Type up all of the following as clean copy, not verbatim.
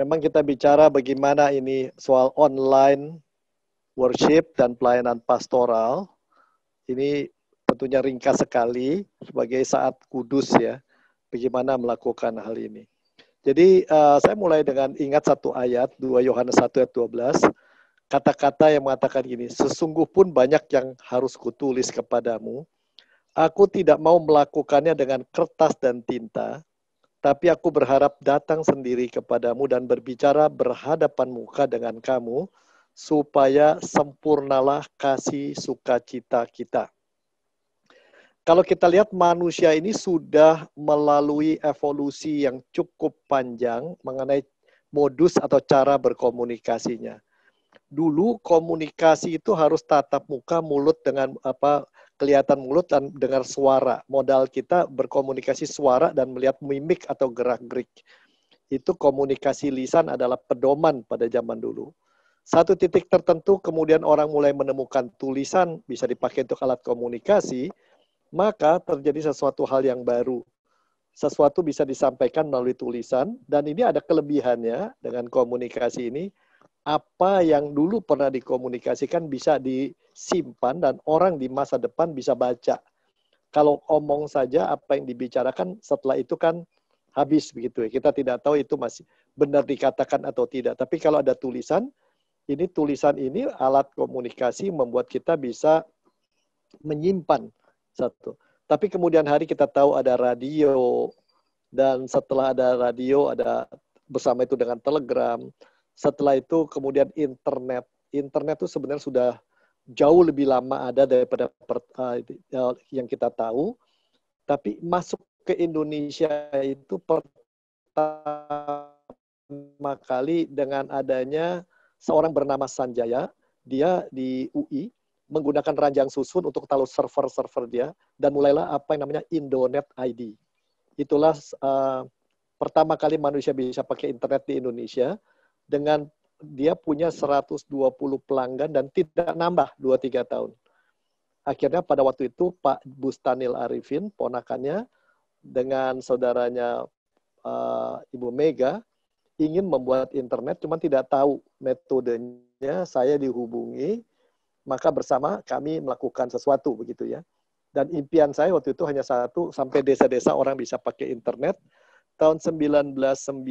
memang kita bicara bagaimana ini soal online worship dan pelayanan pastoral. Ini tentunya ringkas sekali sebagai saat kudus ya, bagaimana melakukan hal ini. Jadi saya mulai dengan ingat satu ayat, 2 Yohanes 1 ayat 12, kata-kata yang mengatakan gini, sesungguh pun banyak yang harus kutulis kepadamu, aku tidak mau melakukannya dengan kertas dan tinta, tapi aku berharap datang sendiri kepadamu dan berbicara berhadapan muka dengan kamu, supaya sempurnalah kasih sukacita kita. Kalau kita lihat manusia ini sudah melalui evolusi yang cukup panjang mengenai modus atau cara berkomunikasinya. Dulu komunikasi itu harus tatap muka, mulut dengan kelihatan mulut dan dengar suara. Modal kita berkomunikasi suara dan melihat mimik atau gerak-gerik. Itu komunikasi lisan adalah pedoman pada zaman dulu. Satu titik tertentu kemudian orang mulai menemukan tulisan bisa dipakai untuk alat komunikasi, maka terjadi sesuatu hal yang baru. Sesuatu bisa disampaikan melalui tulisan, dan ini ada kelebihannya dengan komunikasi ini, apa yang dulu pernah dikomunikasikan bisa disimpan dan orang di masa depan bisa baca. Kalau omong saja apa yang dibicarakan setelah itu kan habis begitu ya. Kita tidak tahu itu masih benar dikatakan atau tidak. Tapi kalau ada tulisan ini alat komunikasi membuat kita bisa menyimpan satu. Tapi kemudian hari kita tahu ada radio, dan setelah ada radio ada bersama itu dengan telegram. Setelah itu kemudian internet. Internet itu sebenarnya sudah jauh lebih lama ada daripada yang kita tahu. Tapi masuk ke Indonesia itu pertama kali dengan adanya seorang bernama Sanjaya. Dia di UI menggunakan ranjang susun untuk taruh server-server dia, dan mulailah apa yang namanya Indonet ID. Itulah pertama kali manusia bisa pakai internet di Indonesia, dengan dia punya 120 pelanggan dan tidak nambah 2-3 tahun. Akhirnya pada waktu itu Pak Bustanil Arifin, ponakannya, dengan saudaranya Ibu Mega, ingin membuat internet, cuma tidak tahu metodenya. Saya dihubungi, maka bersama kami melakukan sesuatu begitu ya. Dan impian saya waktu itu hanya satu, sampai desa-desa orang bisa pakai internet. Tahun 1996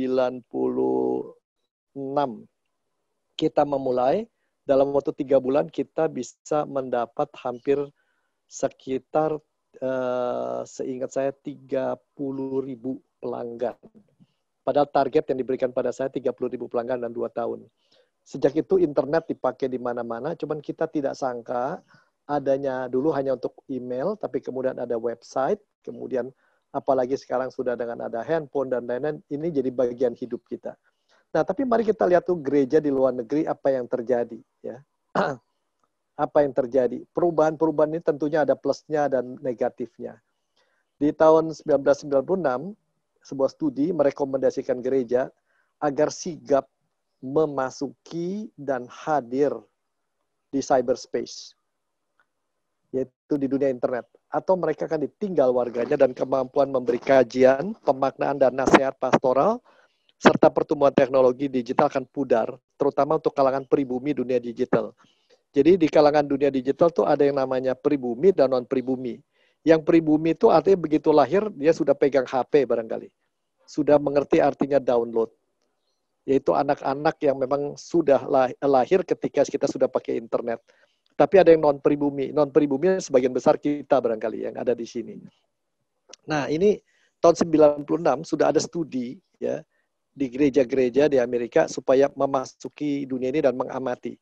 kita memulai, dalam waktu 3 bulan kita bisa mendapat hampir sekitar seingat saya 30.000 pelanggan. Padahal target yang diberikan pada saya 30.000 pelanggan dan 2 tahun. Sejak itu internet dipakai di mana-mana, cuman kita tidak sangka adanya dulu hanya untuk email, tapi kemudian ada website, kemudian apalagi sekarang sudah dengan ada handphone dan lain-lain, ini jadi bagian hidup kita. Nah, tapi mari kita lihat tuh gereja di luar negeri apa yang terjadi ya. Apa yang terjadi? Perubahan-perubahan ini tentunya ada plusnya dan negatifnya. Di tahun 1996, sebuah studi merekomendasikan gereja agar sigap memasuki dan hadir di cyberspace, yaitu di dunia internet. Atau mereka akan ditinggal warganya dan kemampuan memberi kajian, pemaknaan, dan nasihat pastoral, serta pertumbuhan teknologi digital akan pudar, terutama untuk kalangan pribumi dunia digital. Jadi di kalangan dunia digital tuh ada yang namanya pribumi dan non-pribumi. Yang pribumi itu artinya begitu lahir, dia sudah pegang HP barangkali. Sudah mengerti artinya download. Yaitu anak-anak yang memang sudah lahir ketika kita sudah pakai internet. Tapi ada yang non-pribumi. Non-pribumi sebagian besar kita barangkali yang ada di sini. Nah, ini tahun 96 sudah ada studi ya di gereja-gereja di Amerika supaya memasuki dunia ini dan mengamati.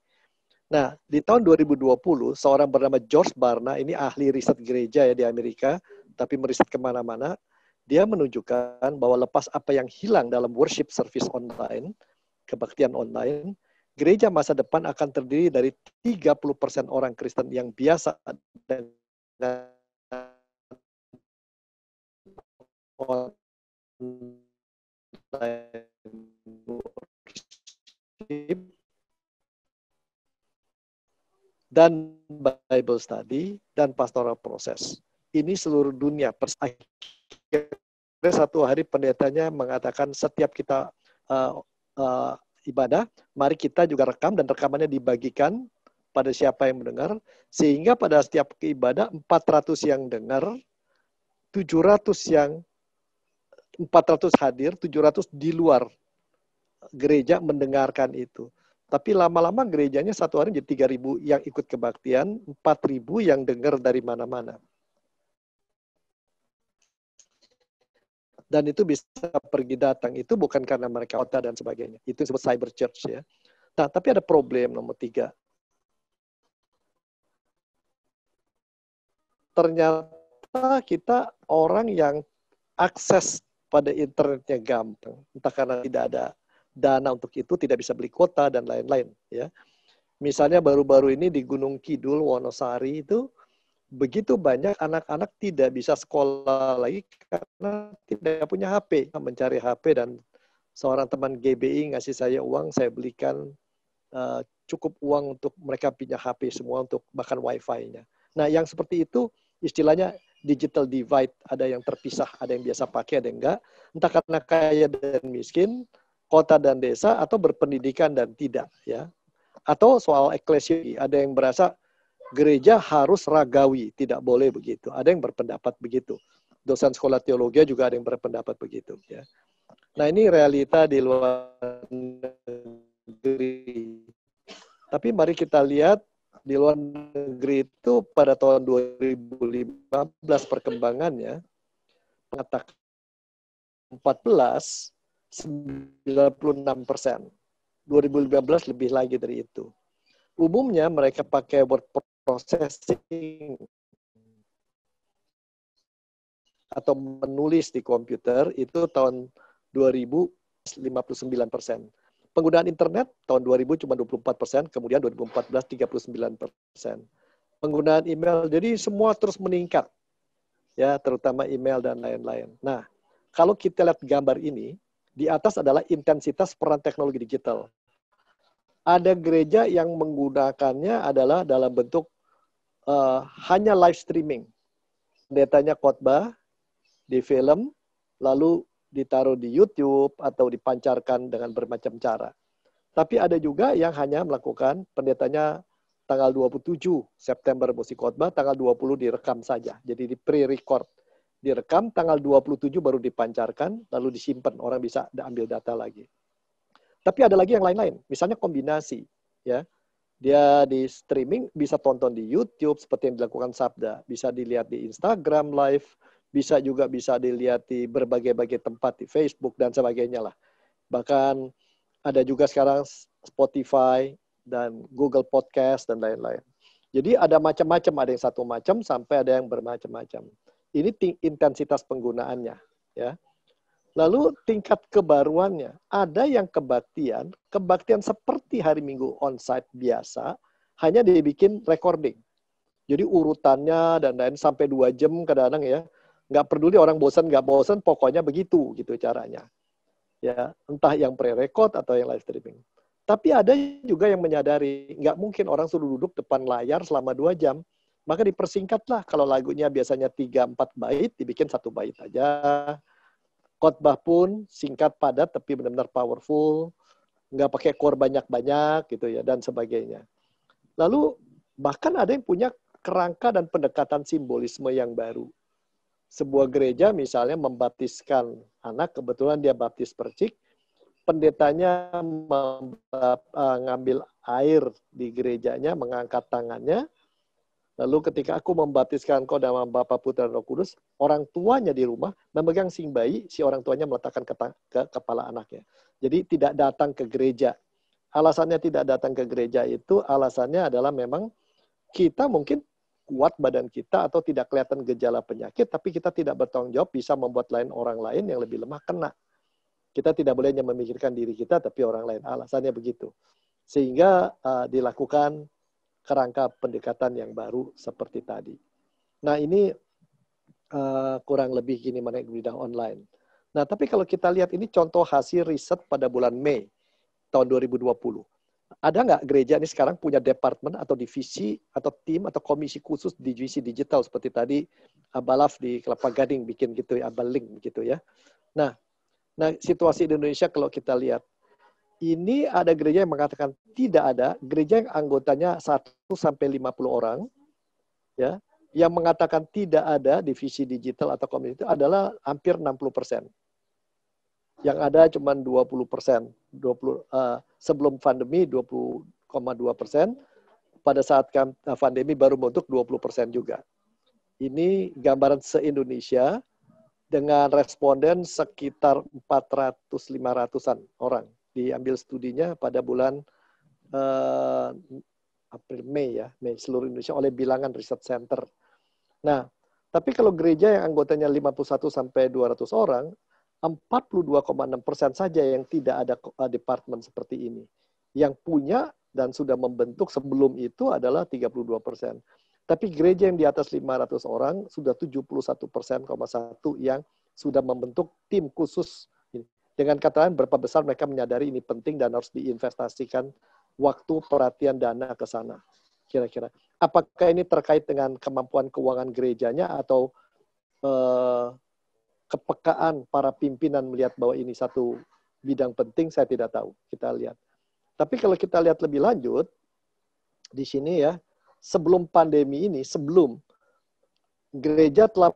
Nah, di tahun 2020, seorang bernama George Barna, ini ahli riset gereja ya di Amerika, tapi meriset kemana-mana, dia menunjukkan bahwa lepas apa yang hilang dalam worship service online, kebaktian online, gereja masa depan akan terdiri dari 30% orang Kristen yang biasa dengan online worship dan Bible study dan pastoral proses. Ini seluruh dunia. Satu hari pendetanya mengatakan setiap kita ibadah, mari kita juga rekam dan rekamannya dibagikan pada siapa yang mendengar, sehingga pada setiap ibadah 400 yang dengar, 400 hadir, 700 di luar gereja mendengarkan itu. Tapi lama-lama gerejanya satu hari jadi 3.000 yang ikut kebaktian, 4.000 yang dengar dari mana-mana. Dan itu bisa pergi datang. Itu bukan karena mereka kota dan sebagainya. Itu disebut cyber church ya. Nah, tapi ada problem nomor 3. Ternyata kita orang yang akses pada internetnya gampang. Entah karena tidak ada dana untuk itu, tidak bisa beli kuota dan lain-lain ya. Misalnya baru-baru ini di Gunung Kidul, Wonosari itu begitu banyak anak-anak tidak bisa sekolah lagi karena tidak punya HP. Mencari HP dan seorang teman GBI ngasih saya uang, saya belikan cukup uang untuk mereka punya HP semua untuk bahkan Wi-Fi-nya. Nah, yang seperti itu istilahnya digital divide, ada yang terpisah, ada yang biasa pakai, ada yang enggak. Entah karena kaya dan miskin, kota dan desa, atau berpendidikan dan tidak. Ya. Atau soal eklesiologi, ada yang berasa gereja harus ragawi, tidak boleh begitu. Ada yang berpendapat begitu. Dosen sekolah teologi juga ada yang berpendapat begitu. Ya. Nah ini realita di luar negeri. Tapi mari kita lihat di luar negeri itu pada tahun 2015 perkembangannya, mengatakan 14, 96%. 2015 lebih lagi dari itu. Umumnya mereka pakai word processing atau menulis di komputer itu tahun 2000 59%. Penggunaan internet tahun 2000 cuma 24%, kemudian 2014 39%. Penggunaan email, jadi semua terus meningkat. Ya, terutama email dan lain-lain. Nah, kalau kita lihat gambar ini, di atas adalah intensitas peran teknologi digital. Ada gereja yang menggunakannya adalah dalam bentuk hanya live streaming. Pendetanya khotbah di film, lalu ditaruh di YouTube atau dipancarkan dengan bermacam cara. Tapi ada juga yang hanya melakukan pendetanya tanggal 27 September mesti khotbah, tanggal 20 direkam saja. Jadi di pre-record. Direkam, tanggal 27 baru dipancarkan, lalu disimpan. Orang bisa ambil data lagi. Tapi ada lagi yang lain-lain. Misalnya kombinasi. Ya. Dia di streaming, bisa tonton di YouTube, seperti yang dilakukan Sabda. Bisa dilihat di Instagram Live, bisa dilihat di berbagai-bagai tempat, di Facebook, dan sebagainya lah. Bahkan ada juga sekarang Spotify dan Google Podcast dan lain-lain. Jadi ada macam-macam, ada yang satu macam sampai ada yang bermacam-macam. Ini intensitas penggunaannya. Ya. Lalu tingkat kebaruannya, ada yang kebaktian seperti hari Minggu onsite biasa, hanya dibikin recording. Jadi urutannya dan lain sampai 2 jam kadang-kadang ya. Nggak peduli orang bosan, nggak bosan, pokoknya begitu gitu caranya. Ya, entah yang pre-record atau yang live streaming. Tapi ada juga yang menyadari, nggak mungkin orang suruh duduk depan layar selama 2 jam. Maka dipersingkatlah, kalau lagunya biasanya 3-4 bait, dibikin 1 bait aja. Khotbah pun singkat, padat, tapi benar-benar powerful. Nggak pakai core banyak-banyak gitu ya, dan sebagainya. Lalu bahkan ada yang punya kerangka dan pendekatan simbolisme yang baru. Sebuah gereja misalnya membaptiskan anak, kebetulan dia baptis percik, pendetanya ngambil air di gerejanya, mengangkat tangannya, lalu ketika aku membaptiskan kau dalam Bapa, Putra, dan Roh Kudus, orang tuanya di rumah memegang sing bayi, si orang tuanya meletakkan ke kepala anaknya. Jadi tidak datang ke gereja. Alasannya tidak datang ke gereja itu, alasannya adalah memang kita mungkin kuat badan kita atau tidak kelihatan gejala penyakit, tapi kita tidak bertanggung jawab bisa membuat orang lain yang lebih lemah kena. Kita tidak boleh hanya memikirkan diri kita, tapi orang lain. Alasannya begitu. Sehingga dilakukan kerangka pendekatan yang baru seperti tadi. Nah ini kurang lebih gini mengenai bidang online. Nah tapi kalau kita lihat ini contoh hasil riset pada bulan Mei tahun 2020. Ada nggak gereja ini sekarang punya departemen atau divisi atau tim atau komisi khusus divisi digital seperti tadi Abalaf di Kelapa Gading bikin gitu ya, Abalink gitu ya. Nah situasi di Indonesia kalau kita lihat Ini ada gereja yang mengatakan tidak ada, gereja yang anggotanya 1-50 orang, ya, yang mengatakan tidak ada divisi digital atau community adalah hampir 60%. Yang ada cuma 20%. Sebelum pandemi 20,2%, pada saat pandemi baru bentuk 20% juga. Ini gambaran se-Indonesia dengan responden sekitar 400-500-an orang. Diambil studinya pada bulan April, Mei ya, Mei seluruh Indonesia oleh Bilangan Research Center. Nah, tapi kalau gereja yang anggotanya 51-200 orang, 42,6% saja yang tidak ada departemen seperti ini. Yang punya dan sudah membentuk sebelum itu adalah 32%. Tapi gereja yang di atas 500 orang sudah 71,1% yang sudah membentuk tim khusus. Dengan kata lain, berapa besar mereka menyadari ini penting dan harus diinvestasikan waktu, perhatian, dana ke sana. Kira-kira. Apakah ini terkait dengan kemampuan keuangan gerejanya atau kepekaan para pimpinan melihat bahwa ini satu bidang penting, saya tidak tahu. Kita lihat. Tapi kalau kita lihat lebih lanjut, di sini ya, sebelum pandemi ini, sebelum gereja telah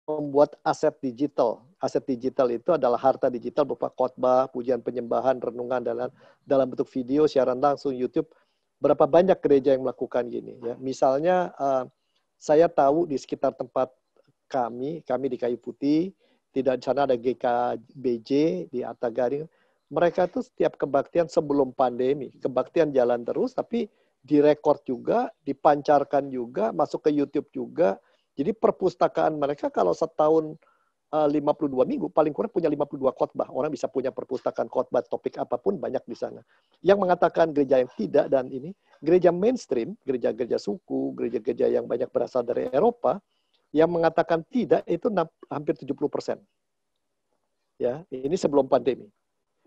membuat aset digital. Aset digital itu adalah harta digital berupa khotbah, pujian penyembahan, renungan dalam bentuk video, siaran langsung, YouTube. Berapa banyak gereja yang melakukan gini ya. Misalnya saya tahu di sekitar tempat kami di Kayu Putih, tidak di sana ada GKBJ di Atagaring. Mereka tuh setiap kebaktian sebelum pandemi, kebaktian jalan terus, tapi direkord juga, dipancarkan juga, masuk ke YouTube juga. Jadi perpustakaan mereka kalau setahun 52 minggu, paling kurang punya 52 khotbah. Orang bisa punya perpustakaan khotbah, topik apapun banyak di sana. Yang mengatakan gereja yang tidak dan ini, gereja mainstream, gereja-gereja suku, gereja-gereja yang banyak berasal dari Eropa, yang mengatakan tidak itu hampir 70%. Ya, ini sebelum pandemi.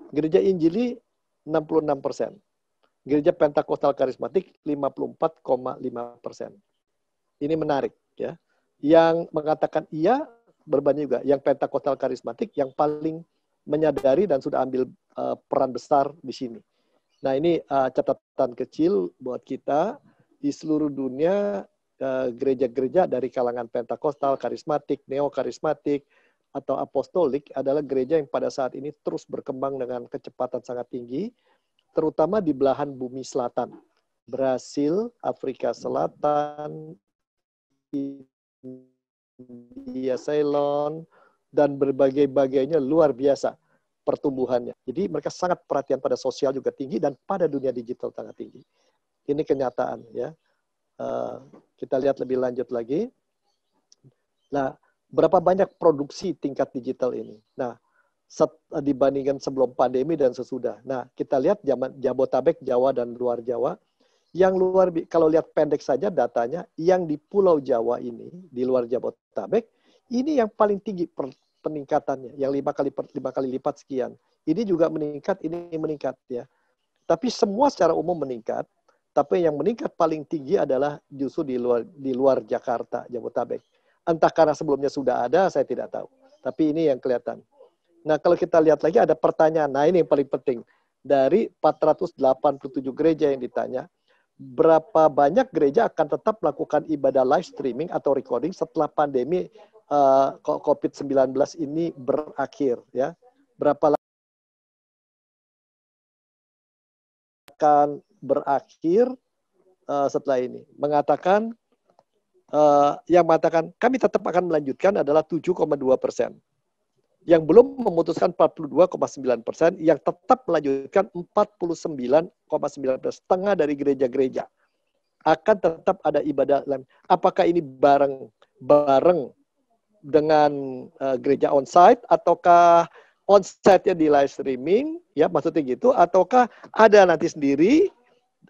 Gereja Injili 66%. Gereja Pentakosta Karismatik 54,5%. Ini menarik ya. Yang mengatakan iya berbanding juga yang Pentakosta Karismatik yang paling menyadari dan sudah ambil peran besar di sini. Nah, ini catatan kecil buat kita di seluruh dunia, gereja-gereja dari kalangan Pentakostal, karismatik, neo-karismatik, atau apostolik adalah gereja yang pada saat ini terus berkembang dengan kecepatan sangat tinggi, terutama di belahan bumi selatan. Brasil, Afrika Selatan, India, Ceylon, dan berbagai-bagainya luar biasa pertumbuhannya. Jadi mereka sangat perhatian pada sosial juga tinggi dan pada dunia digital sangat tinggi. Ini kenyataan ya. Kita lihat lebih lanjut lagi. Nah, berapa banyak produksi tingkat digital ini? Nah, dibandingkan sebelum pandemi dan sesudah. Nah, kita lihat Jabotabek, Jawa dan luar Jawa. Yang kalau lihat pendek saja datanya, yang di Pulau Jawa ini, di luar Jabotabek, ini yang paling tinggi peningkatannya, yang 5 kali lipat sekian. Ini juga meningkat, ini meningkat ya. Tapi semua secara umum meningkat, tapi yang meningkat paling tinggi adalah justru di luar Jakarta, Jabotabek. Entah karena sebelumnya sudah ada, saya tidak tahu. Tapi ini yang kelihatan. Nah, kalau kita lihat lagi ada pertanyaan. Nah, ini yang paling penting. Dari 487 gereja yang ditanya, berapa banyak gereja akan tetap melakukan ibadah live streaming atau recording setelah pandemi COVID-19 ini berakhir ya. Berapa akan berakhir setelah ini? Yang mengatakan kami tetap akan melanjutkan adalah 7,2%. Yang belum memutuskan 42,9%, yang tetap melanjutkan 49,9%, setengah dari gereja-gereja akan tetap ada ibadah lain. Apakah ini bareng dengan gereja onsite ataukah onsite-nya di live streaming, ya maksudnya gitu, ataukah ada nanti sendiri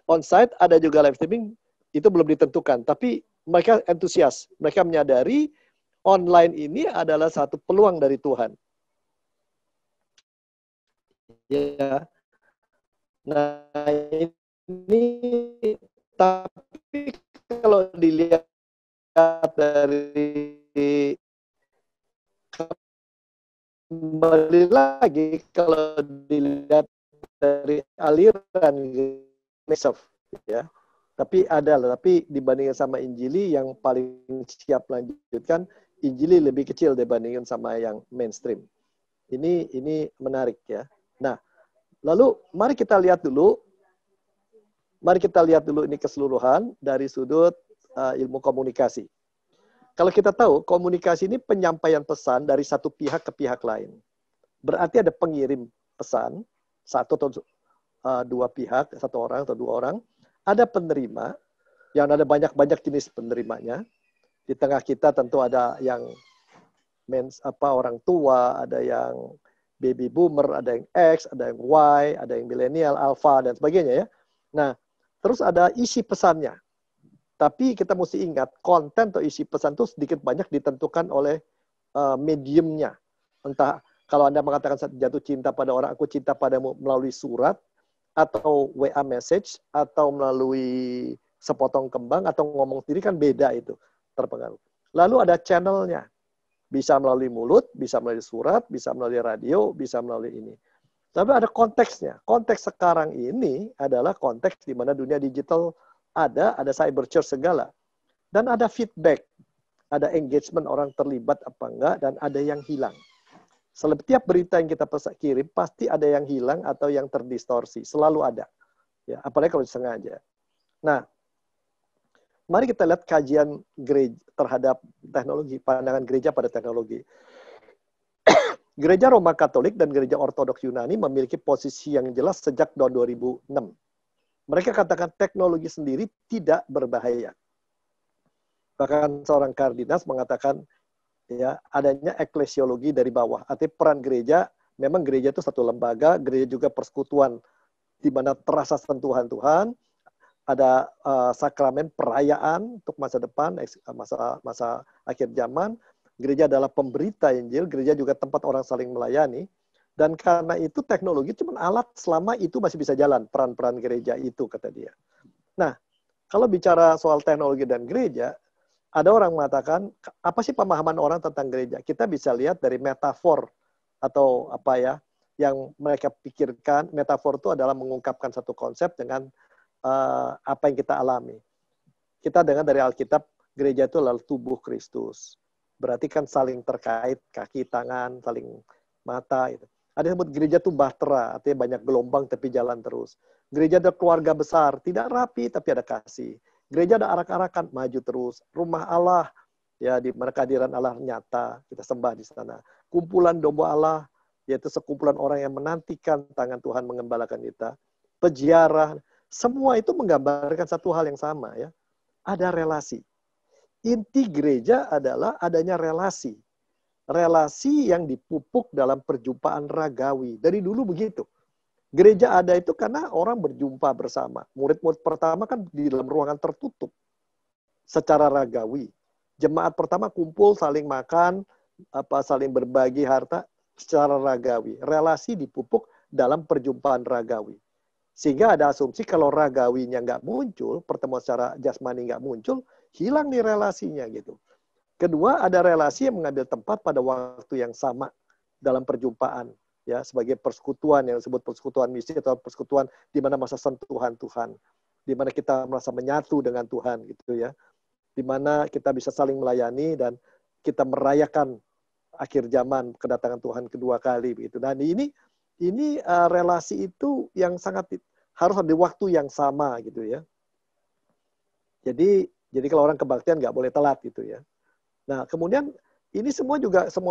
onsite, ada juga live streaming, itu belum ditentukan. Tapi mereka antusias, mereka menyadari online ini adalah satu peluang dari Tuhan. Ya, nah ini tapi kalau dilihat dari kembali lagi kalau dilihat dari aliran Mesef, ya. Tapi dibandingkan sama Injili yang paling siap lanjutkan, Injili lebih kecil dibandingkan sama yang mainstream. Ini menarik ya. Nah, lalu mari kita lihat dulu ini keseluruhan dari sudut ilmu komunikasi. Kalau kita tahu komunikasi ini penyampaian pesan dari satu pihak ke pihak lain. Berarti ada pengirim pesan, satu atau dua pihak, satu orang atau dua orang. Ada penerima, yang ada banyak jenis penerimanya. Di tengah kita tentu ada yang orang tua, ada yang baby boomer, ada yang X, ada yang Y, ada yang milenial, alpha, dan sebagainya ya. Nah, terus ada isi pesannya. Tapi kita mesti ingat, konten atau isi pesan itu sedikit banyak ditentukan oleh mediumnya. Entah kalau Anda mengatakan jatuh cinta pada orang, aku cinta padamu melalui surat, atau WA message, atau melalui sepotong kembang, atau ngomong sendiri kan beda itu, terpengaruh. Lalu ada channelnya. Bisa melalui mulut, bisa melalui surat, bisa melalui radio, bisa melalui ini. Tapi ada konteksnya. Konteks sekarang ini adalah konteks di mana dunia digital ada cyber church segala. Dan ada feedback. Ada engagement orang terlibat apa enggak, dan ada yang hilang. Setiap berita yang kita kirim, pasti ada yang hilang atau yang terdistorsi. Selalu ada. Ya, apalagi kalau disengaja. Nah, mari kita lihat kajian gereja terhadap teknologi, pandangan gereja pada teknologi. Gereja Roma Katolik dan Gereja Ortodoks Yunani memiliki posisi yang jelas sejak tahun 2006. Mereka katakan teknologi sendiri tidak berbahaya. Bahkan seorang kardinal mengatakan ya adanya eklesiologi dari bawah. Artinya peran gereja, memang gereja itu satu lembaga, gereja juga persekutuan di mana terasa sentuhan Tuhan, ada sakramen perayaan untuk masa depan, masa akhir zaman. Gereja adalah pemberita Injil, gereja juga tempat orang saling melayani. Dan karena itu teknologi cuma alat selama itu masih bisa jalan, peran-peran gereja itu, kata dia. Nah, kalau bicara soal teknologi dan gereja, ada orang mengatakan, apa sih pemahaman orang tentang gereja? Kita bisa lihat dari metafor atau apa ya, yang mereka pikirkan. Metafor itu adalah mengungkapkan satu konsep dengan apa yang kita alami. Kita dengar dari Alkitab, gereja itu adalah tubuh Kristus. Berarti kan saling terkait, kaki, tangan, saling mata. Gitu. Ada yang sebut gereja itu bahtera, artinya banyak gelombang tapi jalan terus. Gereja ada keluarga besar, tidak rapi tapi ada kasih. Gereja ada arak-arakan, maju terus. Rumah Allah, ya di mana kehadiran Allah nyata, kita sembah di sana. Kumpulan domba Allah, yaitu sekumpulan orang yang menantikan tangan Tuhan mengembalakan kita. Peziarah, semua itu menggambarkan satu hal yang sama ya. Ada relasi. Inti gereja adalah adanya relasi. Relasi yang dipupuk dalam perjumpaan ragawi. Dari dulu begitu. Gereja ada itu karena orang berjumpa bersama. Murid-murid pertama kan di dalam ruangan tertutup secara ragawi. Jemaat pertama kumpul, saling makan, saling berbagi harta secara ragawi. Relasi dipupuk dalam perjumpaan ragawi. Sehingga ada asumsi kalau ragawinya nggak muncul, pertemuan secara jasmani nggak muncul, hilang nih relasinya gitu. Kedua, ada relasi yang mengambil tempat pada waktu yang sama dalam perjumpaan. Ya, sebagai persekutuan yang disebut persekutuan misi atau persekutuan di mana masa sentuhan Tuhan, di mana kita merasa menyatu dengan Tuhan gitu ya, di mana kita bisa saling melayani dan kita merayakan akhir zaman kedatangan Tuhan kedua kali begitu. Dan ini relasi itu yang sangat harus ada di waktu yang sama gitu ya. Jadi kalau orang kebaktian nggak boleh telat gitu ya. Nah kemudian ini semua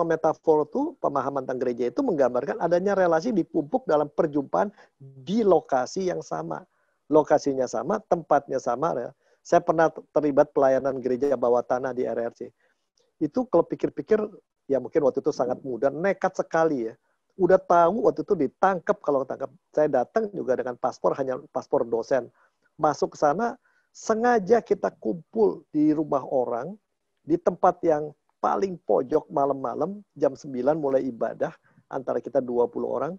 metafor itu, pemahaman tentang gereja itu menggambarkan adanya relasi dipupuk dalam perjumpaan di lokasi yang sama. Lokasinya sama, tempatnya sama. Ya. Saya pernah terlibat pelayanan gereja bawah tanah di RRC. Itu kalau pikir-pikir, ya mungkin waktu itu sangat muda, nekat sekali ya. Udah tahu waktu itu ditangkap, kalau tangkap. Saya datang juga dengan paspor, hanya paspor dosen. Masuk ke sana, sengaja kita kumpul di rumah orang, di tempat yang paling pojok malam-malam, jam 9 mulai ibadah, antara kita 20 orang,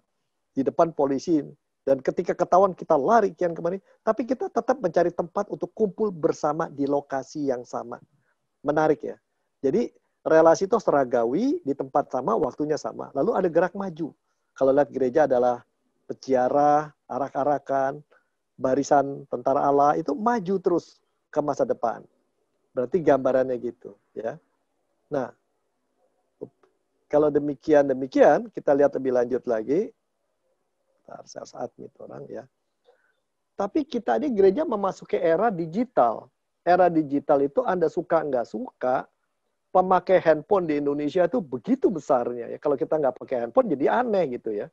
di depan polisi. Dan ketika ketahuan kita lari kian kemari, tapi kita tetap mencari tempat untuk kumpul bersama di lokasi yang sama. Menarik ya. Jadi relasi itu seragawi, di tempat sama, waktunya sama. Lalu ada gerak maju. Kalau lihat gereja adalah peziarah, arak-arakan, barisan tentara Allah itu maju terus ke masa depan. Berarti gambarannya gitu, ya. Nah, kalau demikian, kita lihat lebih lanjut lagi. Saya saat itu orang ya. Tapi kita di gereja memasuki era digital. Era digital itu Anda suka nggak suka, pemakai handphone di Indonesia itu begitu besarnya. Ya. Kalau kita nggak pakai handphone jadi aneh gitu ya.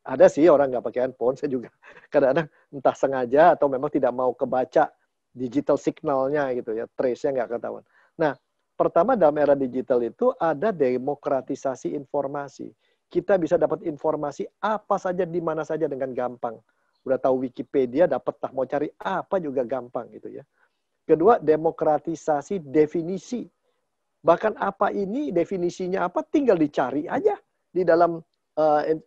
Ada sih orang nggak pakai handphone, saya juga kadang-kadang entah sengaja atau memang tidak mau kebaca digital signalnya gitu ya, trace-nya nggak ketahuan. Nah, pertama dalam era digital itu ada demokratisasi informasi. Kita bisa dapat informasi apa saja di mana saja dengan gampang. Udah tahu Wikipedia, dapat mau cari apa juga gampang gitu ya. Kedua, demokratisasi definisi. Bahkan apa ini, definisinya apa, tinggal dicari aja di dalam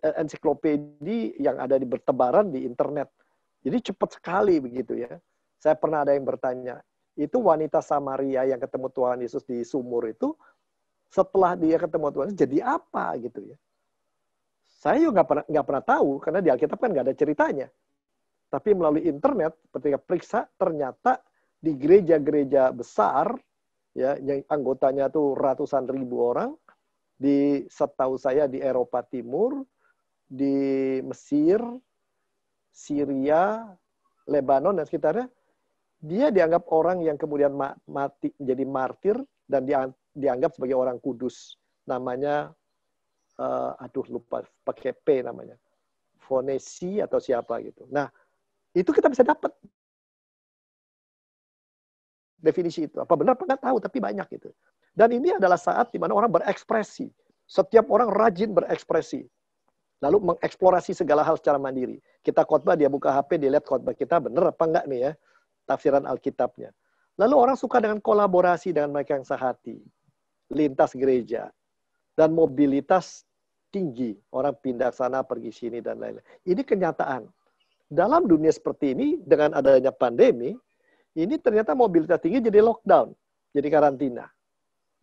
ensiklopedi yang ada di bertebaran di internet. Jadi cepat sekali begitu ya. Saya pernah ada yang bertanya, itu wanita Samaria yang ketemu Tuhan Yesus di sumur itu, setelah dia ketemu Tuhan Yesus, jadi apa gitu ya. Saya juga nggak pernah tahu, karena di Alkitab kan nggak ada ceritanya. Tapi melalui internet, ketika periksa, ternyata di gereja-gereja besar, ya, yang anggotanya tuh ratusan ribu orang, setahu saya di Eropa Timur, di Mesir, Syria, Lebanon dan sekitarnya, dia dianggap orang yang kemudian mati menjadi martir dan dianggap sebagai orang kudus. Namanya, lupa pakai P namanya, Fonesi atau siapa gitu. Nah, itu kita bisa dapat definisi itu. Apa benar? Nggak tahu, tapi banyak gitu. Dan ini adalah saat di mana orang berekspresi. Setiap orang rajin berekspresi. Lalu mengeksplorasi segala hal secara mandiri. Kita khotbah, dia buka HP, dia lihat khotbah kita, benar apa enggak nih ya, tafsiran Alkitabnya. Lalu orang suka dengan kolaborasi dengan mereka yang sehati. Lintas gereja. Dan mobilitas tinggi. Orang pindah sana, pergi sini, dan lain-lain. Ini kenyataan. Dalam dunia seperti ini, dengan adanya pandemi, ini ternyata mobilitas tinggi jadi lockdown, jadi karantina.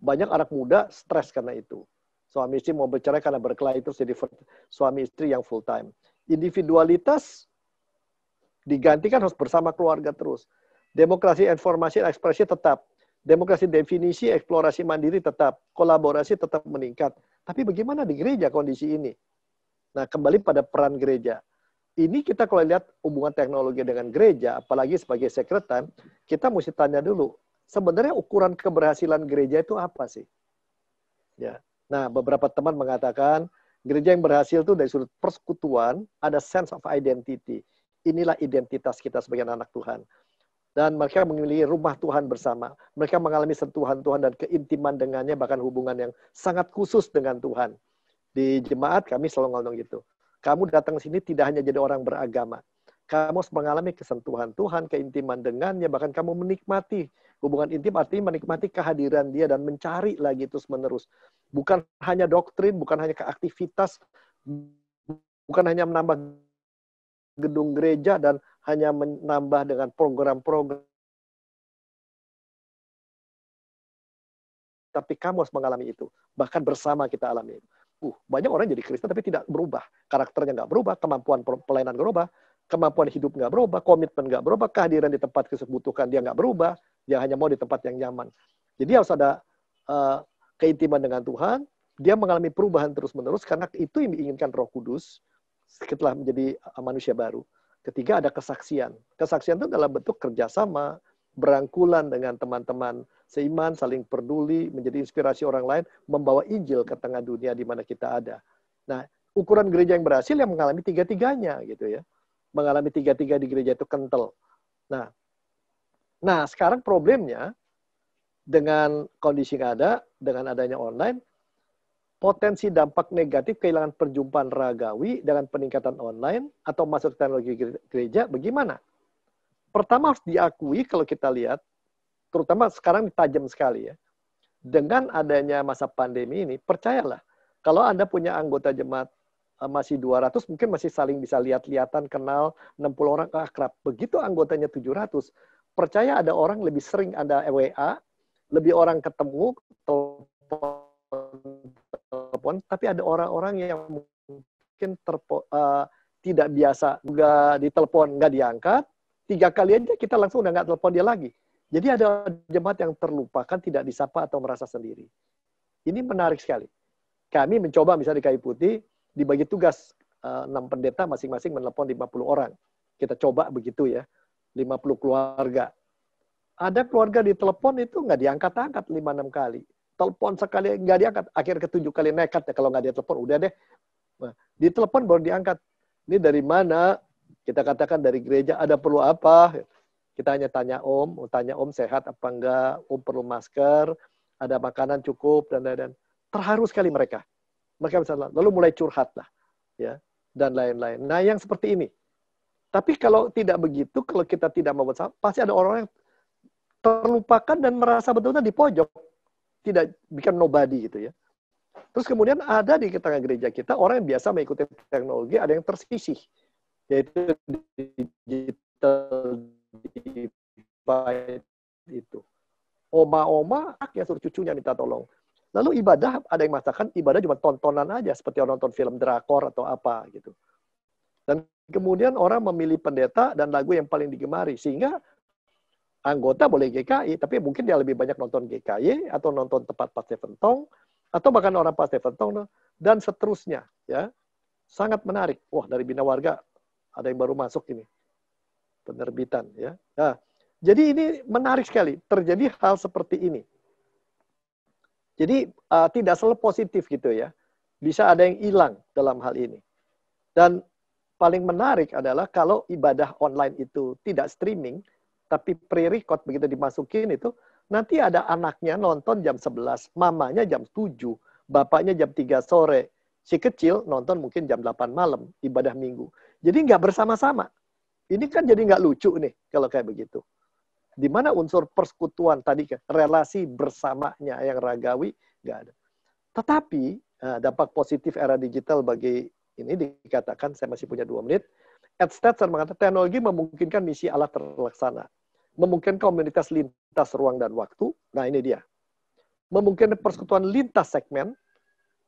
Banyak anak muda stres karena itu. Suami istri mau bercerai karena berkelahi, terus jadi suami istri yang full time. Individualitas digantikan harus bersama keluarga terus. Demokrasi informasi dan ekspresi tetap. Demokrasi definisi, eksplorasi mandiri tetap. Kolaborasi tetap meningkat. Tapi bagaimana di gereja kondisi ini? Nah, kembali pada peran gereja. Ini kita kalau lihat hubungan teknologi dengan gereja, apalagi sebagai sekretan, kita mesti tanya dulu, sebenarnya ukuran keberhasilan gereja itu apa sih? Ya. Nah, beberapa teman mengatakan, gereja yang berhasil itu dari sudut persekutuan, ada sense of identity. Inilah identitas kita sebagai anak Tuhan. Dan mereka memiliki rumah Tuhan bersama. Mereka mengalami sentuhan Tuhan dan keintiman dengannya, bahkan hubungan yang sangat khusus dengan Tuhan. Di jemaat kami selalu ngomong gitu. Kamu datang ke sini tidak hanya jadi orang beragama. Kamu harus mengalami kesentuhan Tuhan, keintiman dengannya, bahkan kamu menikmati. Hubungan intim artinya menikmati kehadiran dia dan mencari lagi terus-menerus. Bukan hanya doktrin, bukan hanya keaktivitas, bukan hanya menambah gedung gereja dan hanya menambah dengan program-program. Tapi kamu harus mengalami itu. Bahkan bersama kita alami itu. Banyak orang jadi Kristen tapi tidak berubah. Karakternya nggak berubah, kemampuan pelayanan nggak berubah, kemampuan hidup nggak berubah, komitmen nggak berubah, kehadiran di tempat kebutuhan dia nggak berubah, dia hanya mau di tempat yang nyaman. Jadi harus ada keintiman dengan Tuhan, dia mengalami perubahan terus-menerus karena itu yang diinginkan Roh Kudus setelah menjadi manusia baru. Ketiga ada kesaksian. Kesaksian itu dalam bentuk kerjasama, berangkulan dengan teman-teman seiman, saling peduli, menjadi inspirasi orang lain, membawa Injil ke tengah dunia di mana kita ada. Nah, ukuran gereja yang berhasil yang mengalami tiga-tiganya gitu ya. Mengalami tiga-tiga di gereja itu kental. Nah, sekarang problemnya dengan kondisi yang ada, dengan adanya online, potensi dampak negatif kehilangan perjumpaan ragawi dengan peningkatan online atau masuk teknologi gereja, bagaimana? Pertama harus diakui kalau kita lihat, terutama sekarang tajam sekali ya. Dengan adanya masa pandemi ini, percayalah, kalau Anda punya anggota jemaat masih 200, mungkin masih saling bisa lihat-lihatan, kenal, 60 orang akrab. Begitu anggotanya 700, percaya ada orang lebih sering Anda WA, lebih orang ketemu, telepon, tapi ada orang-orang yang mungkin tidak biasa, nggak ditelepon, nggak diangkat, 3 kali aja kita langsung udah nggak telepon dia lagi. Jadi ada jemaat yang terlupakan, tidak disapa atau merasa sendiri. Ini menarik sekali. Kami mencoba misalnya di Kayu Putih, dibagi tugas 6 pendeta masing-masing menelepon 50 orang. Kita coba begitu ya, 50 keluarga. Ada keluarga ditelepon itu nggak diangkat-angkat 5-6 kali. Telepon sekali nggak diangkat, akhir ke-7 kali nekat ya, kalau nggak dia telepon, udah deh. Nah, ditelepon baru diangkat. Ini dari mana? Kita katakan dari gereja, ada perlu apa? Kita hanya tanya Om sehat apa enggak, Om perlu masker, ada makanan cukup, dan terharu sekali mereka. Mereka bisa lalu mulai curhat lah, ya, dan lain-lain. Nah, yang seperti ini. Tapi kalau tidak begitu, kalau kita tidak mau bersama, pasti ada orang yang terlupakan dan merasa betul-betul di pojok, tidak bikin nobody gitu ya. Terus kemudian ada di tengah gereja kita orang yang biasa mengikuti teknologi, ada yang tersisih, yaitu digital divide itu. Oma-oma ya suruh cucunya minta tolong. Lalu ibadah, ada yang mengatakan ibadah cuma tontonan aja, seperti orang nonton film drakor atau apa gitu. Dan kemudian orang memilih pendeta dan lagu yang paling digemari, sehingga anggota boleh GKI, tapi mungkin dia lebih banyak nonton GKI atau nonton tempat Pak Steventong, atau bahkan orang Pak Steventong, dan seterusnya. Ya, sangat menarik. Wah, dari Bina Warga ada yang baru masuk ini, penerbitan. Ya, nah, jadi ini menarik sekali. Terjadi hal seperti ini. Jadi tidak selalu positif gitu ya. Bisa ada yang hilang dalam hal ini. Dan paling menarik adalah kalau ibadah online itu tidak streaming, tapi pre-record begitu dimasukin itu, nanti ada anaknya nonton jam 11, mamanya jam 7, bapaknya jam 3 sore, si kecil nonton mungkin jam 8 malam, ibadah minggu. Jadi nggak bersama-sama. Ini kan jadi nggak lucu nih kalau kayak begitu. Di mana unsur persekutuan tadi, relasi bersamanya yang ragawi, nggak ada. Tetapi, dampak positif era digital bagi ini dikatakan, saya masih punya 2 menit, Ed Stetzer mengatakan teknologi memungkinkan misi Allah terlaksana. Memungkinkan komunitas lintas ruang dan waktu. Nah, ini dia. Memungkinkan persekutuan lintas segmen.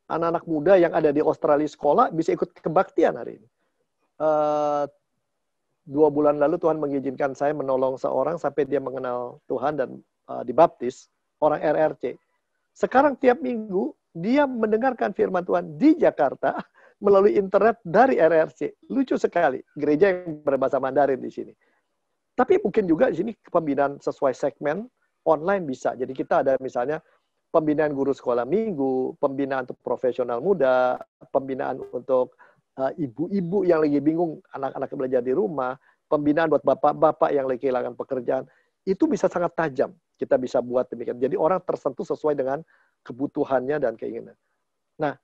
Anak-anak muda yang ada di Australia sekolah bisa ikut kebaktian hari ini. 2 bulan lalu Tuhan mengizinkan saya menolong seorang sampai dia mengenal Tuhan dan dibaptis, orang RRC. Sekarang tiap minggu dia mendengarkan firman Tuhan di Jakarta melalui internet dari RRC. Lucu sekali, gereja yang berbahasa Mandarin di sini. Tapi mungkin juga di sini pembinaan sesuai segmen online bisa. Jadi kita ada misalnya pembinaan guru sekolah minggu, pembinaan untuk profesional muda, pembinaan untuk ibu-ibu yang lagi bingung anak-anak belajar di rumah, pembinaan buat bapak-bapak yang lagi kehilangan pekerjaan. Itu bisa sangat tajam. Kita bisa buat demikian. Jadi orang tersentuh sesuai dengan kebutuhannya dan keinginan. Nah,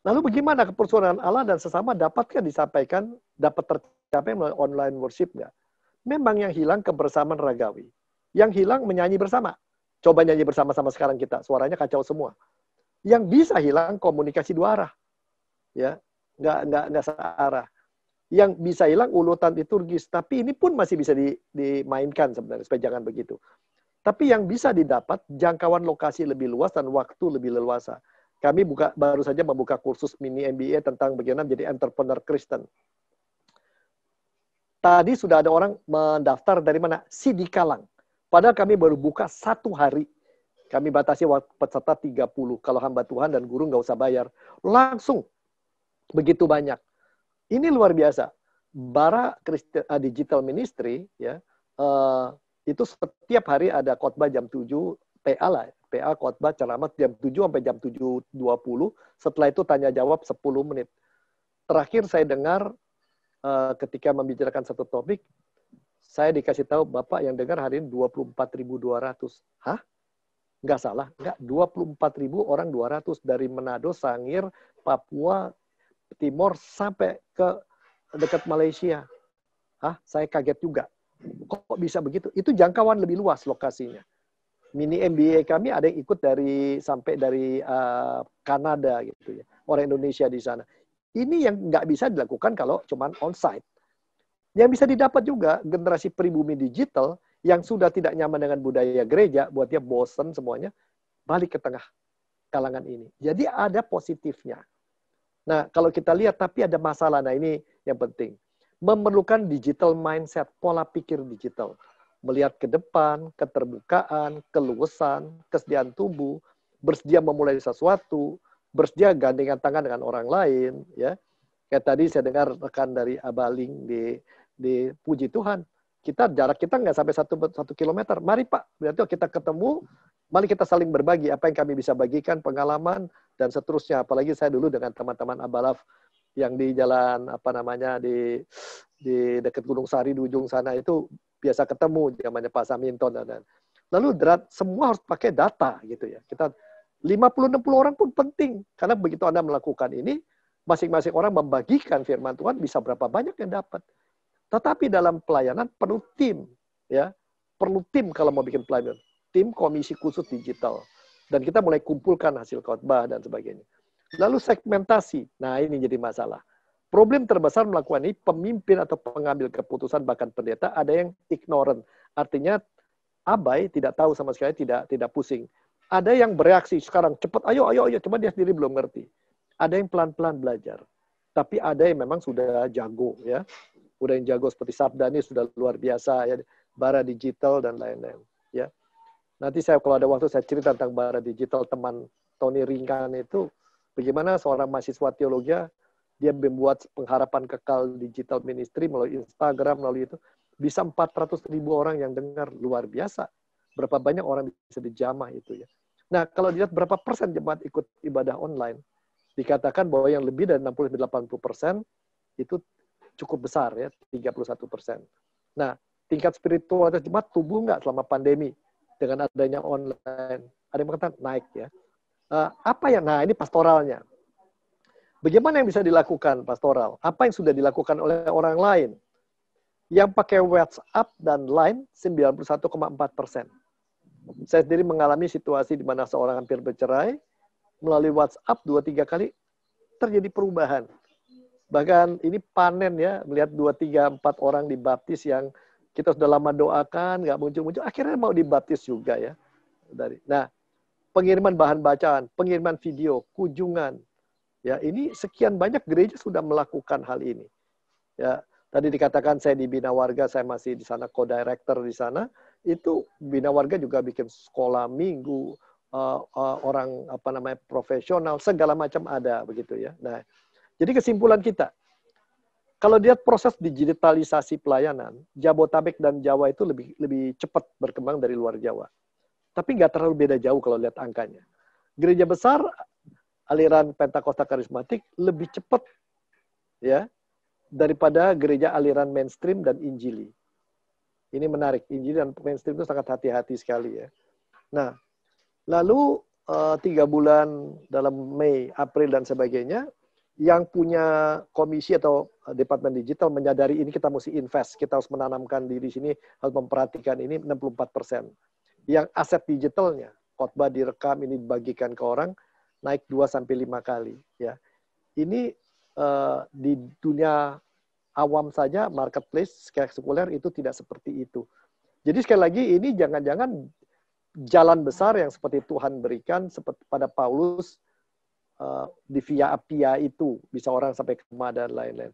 lalu bagaimana kepersekutuan Allah dan sesama dapatkah disampaikan, dapat tercapai melalui online worship nggak? Memang yang hilang kebersamaan ragawi. Yang hilang menyanyi bersama. Coba nyanyi bersama-sama sekarang kita, suaranya kacau semua. Yang bisa hilang komunikasi 2 arah. Ya, nggak searah. Yang bisa hilang ulutan liturgis, tapi ini pun masih bisa dimainkan sebenarnya, supaya jangan begitu. Tapi yang bisa didapat, jangkauan lokasi lebih luas dan waktu lebih leluasa. Kami baru saja membuka kursus mini MBA tentang bagaimana menjadi entrepreneur Kristen. Tadi sudah ada orang mendaftar dari mana? Sidikalang. Padahal kami baru buka 1 hari. Kami batasi waktu peserta 30. Kalau hamba Tuhan dan guru nggak usah bayar. Langsung. Begitu banyak. Ini luar biasa. Bara Digital Ministry, ya, itu setiap hari ada khotbah jam 7, PA lah. PA khotbah ceramah jam 7 sampai jam 7.20. Setelah itu tanya jawab 10 menit. Terakhir saya dengar ketika membicarakan satu topik, saya dikasih tahu, Bapak yang dengar hari ini 24.200. Hah? Nggak salah. Nggak, 24.000 orang 200. Dari Manado, Sangir, Papua, Timor, sampai ke dekat Malaysia. Hah? Saya kaget juga. Kok bisa begitu? Itu jangkauan lebih luas lokasinya. Mini MBA kami ada yang ikut sampai dari Kanada gitu ya. Orang Indonesia di sana. Ini yang nggak bisa dilakukan kalau cuma onsite. Yang bisa didapat juga generasi pribumi digital yang sudah tidak nyaman dengan budaya gereja, buat dia bosen semuanya, balik ke tengah kalangan ini. Jadi ada positifnya. Nah, kalau kita lihat, tapi ada masalah. Nah, ini yang penting. Memerlukan digital mindset, pola pikir digital. Melihat ke depan, keterbukaan, keluasan, kesediaan tubuh, bersedia memulai sesuatu, bersedia gandengan tangan dengan orang lain. Ya, kayak tadi saya dengar rekan dari Abaling di puji Tuhan, jarak kita nggak sampai 1 kilometer. Mari Pak, berarti kita ketemu, mari kita saling berbagi apa yang kami bisa bagikan, pengalaman, dan seterusnya. Apalagi saya dulu dengan teman-teman Abalaf yang di jalan di dekat Gunung Sari di ujung sana itu biasa ketemu zamannya Pak Saminton dan lalu semua harus pakai data gitu ya. Kita 50-60 orang pun penting karena begitu Anda melakukan ini masing-masing orang membagikan firman Tuhan bisa berapa banyak yang dapat. Tetapi dalam pelayanan perlu tim ya. Perlu tim kalau mau bikin pelayanan. Tim komisi khusus digital. Dan kita mulai kumpulkan hasil khotbah dan sebagainya. Lalu segmentasi. Nah, ini jadi masalah. Problem terbesar melakukan ini, pemimpin atau pengambil keputusan, bahkan pendeta, ada yang ignorant. Artinya, abai, tidak tahu sama sekali, tidak pusing. Ada yang bereaksi, sekarang cepat, ayo, cuma dia sendiri belum ngerti. Ada yang pelan-pelan belajar. Tapi ada yang memang sudah jago, ya. Udah yang jago seperti Sabdani, sudah luar biasa, ya. Bara digital, dan lain-lain. Ya. Nanti kalau ada waktu, saya cerita tentang bara digital, teman Tony Ringkan itu, bagaimana seorang mahasiswa teologi, dia membuat pengharapan kekal digital ministry melalui Instagram, melalui itu. Bisa 400.000 orang yang dengar, luar biasa. Berapa banyak orang bisa dijamah itu ya. Nah, kalau dilihat berapa persen jemaat ikut ibadah online, dikatakan bahwa yang lebih dari 60-80% itu cukup besar ya, 31%. Nah, tingkat spiritualitas jemaat tumbuh nggak selama pandemi dengan adanya online? Ada yang mengatakan naik ya. Apa ya? Nah, ini pastoralnya. Bagaimana yang bisa dilakukan pastoral? Apa yang sudah dilakukan oleh orang lain? Yang pakai WhatsApp dan Line 91,4%. Saya sendiri mengalami situasi di mana seorang hampir bercerai, melalui WhatsApp 2-3 kali terjadi perubahan. Bahkan ini panen ya, melihat 2-3-4 orang dibaptis yang kita sudah lama doakan, nggak muncul-muncul, akhirnya mau dibaptis juga ya. Nah, pengiriman bahan bacaan, pengiriman video, kunjungan, ya ini sekian banyak gereja sudah melakukan hal ini. Ya, tadi dikatakan saya di Bina Warga, saya masih di sana co-director di sana. Itu Bina Warga juga bikin sekolah minggu, orang profesional, segala macam ada begitu ya. Nah, jadi kesimpulan kita, kalau lihat proses digitalisasi pelayanan, Jabotabek dan Jawa itu lebih cepat berkembang dari luar Jawa. Tapi nggak terlalu beda jauh kalau lihat angkanya. Gereja besar, aliran Pentakosta Karismatik lebih cepat ya daripada gereja aliran mainstream dan Injili. Ini menarik, Injili dan mainstream itu sangat hati-hati sekali ya. Nah, lalu 3 bulan dalam Mei, April dan sebagainya, yang punya komisi atau departemen digital menyadari ini kita mesti invest, kita harus menanamkan diri sini, harus memperhatikan ini 64%. Yang aset digitalnya, khotbah direkam, ini dibagikan ke orang, naik 2-5 kali. Ya. Ini di dunia awam saja, marketplace, sekuler itu tidak seperti itu. Jadi sekali lagi ini jangan-jangan jalan besar yang seperti Tuhan berikan, seperti pada Paulus, di Via Appia itu, bisa orang sampai ke rumah dan lain-lain.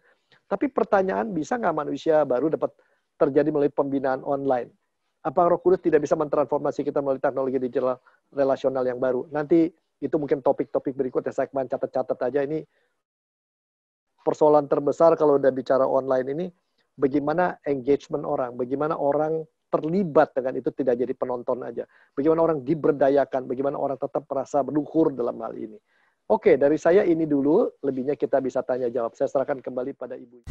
Tapi pertanyaan, bisa nggak manusia baru dapat terjadi melalui pembinaan online? Apa Roh Kudus tidak bisa mentransformasi kita melalui teknologi digital relasional yang baru? Nanti itu mungkin topik-topik berikutnya, saya catat-catat aja ini. Persoalan terbesar kalau udah bicara online ini, bagaimana engagement orang, bagaimana orang terlibat dengan itu, tidak jadi penonton aja. Bagaimana orang diberdayakan, bagaimana orang tetap merasa berluhur dalam hal ini. Oke, dari saya ini dulu, lebihnya kita bisa tanya jawab. Saya serahkan kembali pada Ibu.